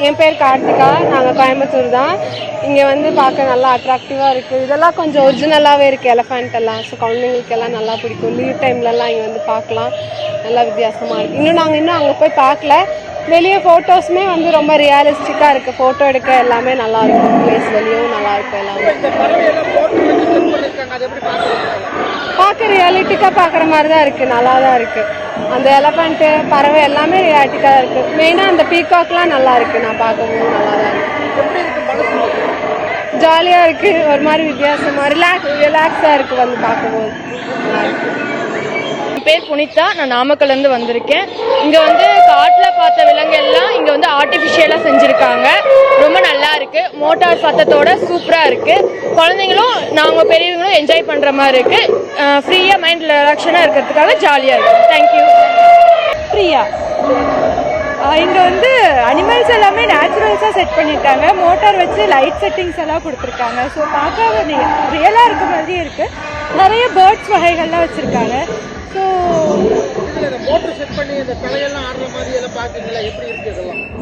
என் பேர் கார்த்திகா. நாங்கள் கோயம்புத்தூர் தான். இங்கே வந்து பார்க்க நல்லா அட்ராக்டிவாக இருக்குது. இதெல்லாம் கொஞ்சம் ஒரிஜினலாகவே இருக்குது எலஃபண்ட் எல்லாம். ஸோ குழந்தைங்களுக்கெல்லாம் நல்லா பிடிக்கும். லீவ் டைம்லலாம் இங்கே வந்து பார்க்கலாம். நல்லா வித்தியாசமாக இருக்குது. நாங்கள் அங்கே போய் பார்க்கல. வெளியே ஃபோட்டோஸுமே வந்து ரொம்ப ரியலிஸ்டிக்காக இருக்குது. ஃபோட்டோ எடுக்க எல்லாமே நல்லாயிருக்கும். பிளேஸ் வெளியும் நல்லாயிருக்கும். எல்லாமே பார்க்க ரியாலிட்டிக்காக பார்க்குற மாதிரி தான் இருக்குது. நல்லா தான் இருக்குது. அந்த எலஃபண்ட்டு பறவை எல்லாமே ரியாலிட்டிக்காக தான் இருக்குது. மெயினாக அந்த பீகாக்லாம் நல்லா இருக்குது. நான் பார்க்கும்போது நல்லா தான் இருக்குது. ஜாலியாக இருக்குது. ஒரு மாதிரி வித்தியாசமாக ரிலாக்ஸாக இருக்குது வந்து பார்க்கும்போது. நல்லா இருக்குது. என் பேர் புனிதா. நான் நாமக்கல்லேருந்து வந்திருக்கேன். இங்கே வந்து காட்டில் பார்த்த விலங்கெல்லாம் இங்கே வந்து ஆர்டிஃபிஷியலாக செஞ்சுருக்காங்க. ரொம்ப நல்லா இருக்குது. மோட்டார் சத்தத்தோட சூப்பராக இருக்குது. குழந்தைங்களும் நாங்கள் பெரியவங்களும் என்ஜாய் பண்ணுற மாதிரி இருக்குது. ஃப்ரீயாக மைண்ட் ரிலாக்ஷனாக இருக்கிறதுக்காக ஜாலியாக இருக்குது. தேங்க்யூ. பிரியா. இங்கே வந்து அனிமல்ஸ் எல்லாமே நேச்சுரல்ஸாக செட் பண்ணியிருக்காங்க. மோட்டார் வச்சு லைட் செட்டிங்ஸ் எல்லாம் கொடுத்துருக்காங்க. ஸோ பார்க்க ரியலாக இருக்க மாதிரியே இருக்குது. நிறைய பேர்ட்ஸ் வகைகள்லாம் வச்சுருக்காங்க. ஸோ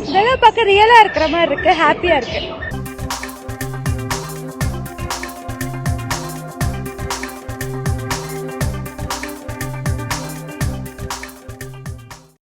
இதெல்லாம் பார்க்க ரியலாக இருக்கிற மாதிரி இருக்குது. ஹாப்பியாக இருக்குது.